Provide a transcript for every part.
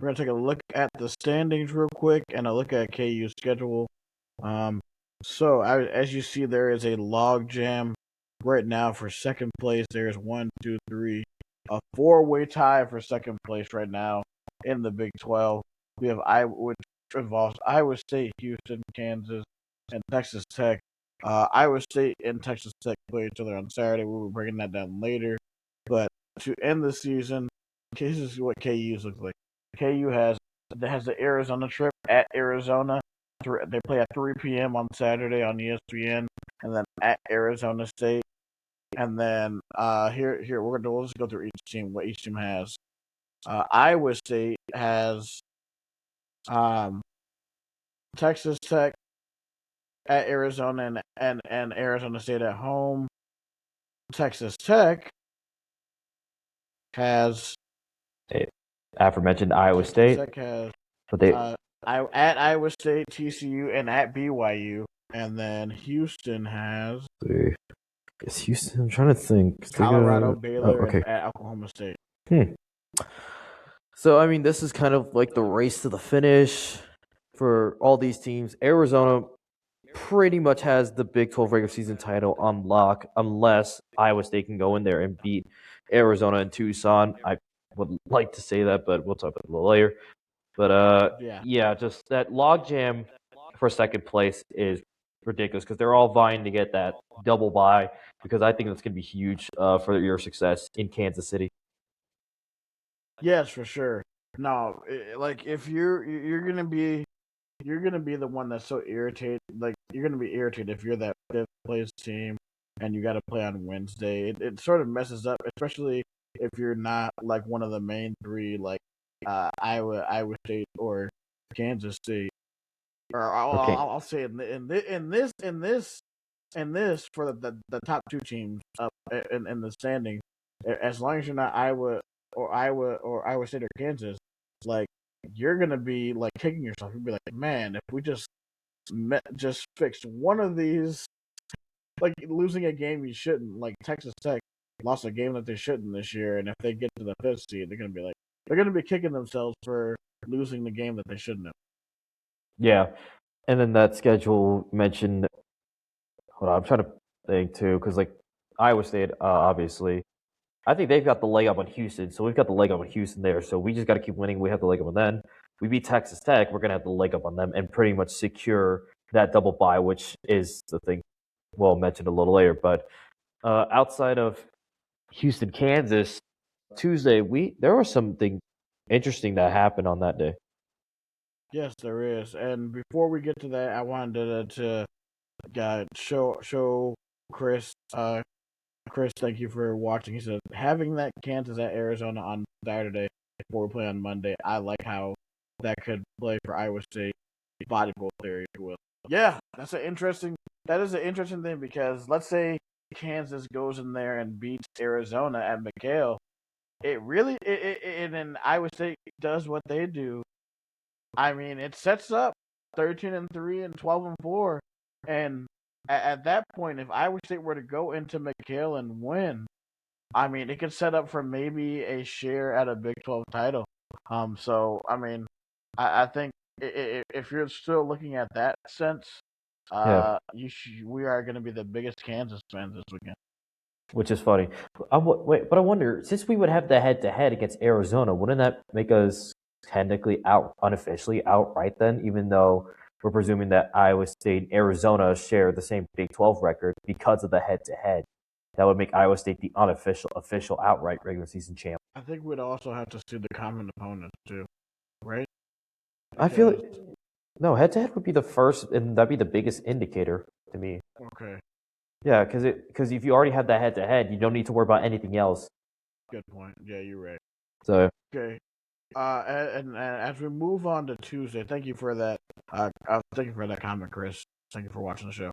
We're gonna take a look at the standings real quick and a look at KU's schedule. Um, as you see, there is a log jam right now for second place. There's one, two, three, a four-way tie for second place right now in the Big 12. We have which involves Iowa State, Houston, Kansas, and Texas Tech. Iowa State and Texas Tech play each other on Saturday. We'll be breaking that down later. But to end the season, this is what KU's looks like. KU has the Arizona trip at Arizona. They play at 3 p.m. on Saturday on ESPN, and then at Arizona State. And then we'll just go through each team, what each team has. Iowa State has Texas Tech at Arizona and Arizona State at home. Texas Tech has aforementioned Iowa State. Tech has but they at Iowa State, TCU, and at BYU. And then Houston has is Houston. I'm trying to think. Colorado, Baylor, and at Oklahoma State. So I mean, this is kind of like the race to the finish for all these teams. Arizona pretty much has the Big 12 regular season title on lock, unless Iowa State can go in there and beat Arizona and Tucson. I would like to say that, but we'll talk about it a little later. But just that logjam for second place is ridiculous because they're all vying to get that double bye, because I think that's going to be huge for your success in Kansas City. Yes, for sure. No, like if you're gonna be the one that's so irritated. Like you're gonna be irritated if you're that fifth place team and you got to play on Wednesday. It sort of messes up, especially if you're not like one of the main three, like Iowa State or Kansas State. Or I'll say in this for the top two teams up in the standings, as long as you're not Iowa State or Kansas, like you're gonna be like kicking yourself. You'll be like, man, if we just fixed one of these, like losing a game you shouldn't. Like Texas Tech lost a game that they shouldn't this year, and if they get to the fifth seed, they're gonna be kicking themselves for losing the game that they shouldn't have. Yeah, and then that schedule mentioned. Hold on, I'm trying to think too, because like Iowa State, obviously, I think they've got the leg up on Houston, so we've got the leg up on Houston there. So we just got to keep winning. We have the leg up on them. We beat Texas Tech, we're gonna have the leg up on them and pretty much secure that double bye, which is the thing we'll mention a little later. But outside of Houston, Kansas, Tuesday, there was something interesting that happened on that day. Yes, there is. And before we get to that, I wanted to show Chris. Chris, thank you for watching. He said having that Kansas at Arizona on Saturday before we play on Monday. I like how that could play for Iowa State volleyball theory, if you will. Yeah, that is an interesting thing, because let's say Kansas goes in there and beats Arizona at McKale. And then Iowa State does what they do. I mean, it sets up 13-3 and 12-4, and at that point, if Iowa State were to go into McKale and win, I mean, it could set up for maybe a share at a Big 12 title. So I mean, I think if you're still looking at that sense, we are going to be the biggest Kansas fans this weekend. Which is funny. But I wonder, since we would have the head-to-head against Arizona, wouldn't that make us technically unofficially outright then, even though we're presuming that Iowa State and Arizona share the same Big 12 record because of the head-to-head? That would make Iowa State the official outright regular season champ. I think we'd also have to see the common opponents too, right? I feel no, head-to-head would be the first, and that'd be the biggest indicator to me. Okay. Yeah, because if you already have that head-to-head, you don't need to worry about anything else. Good point. Yeah, you're right. So okay. And as we move on to Tuesday, thank you for that. Thank you for that comment, Chris. Thank you for watching the show.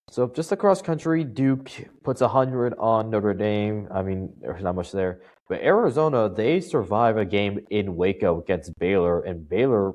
So just across country, Duke puts 100 on Notre Dame. I mean, there's not much there. But Arizona, they survive a game in Waco against Baylor, and Baylor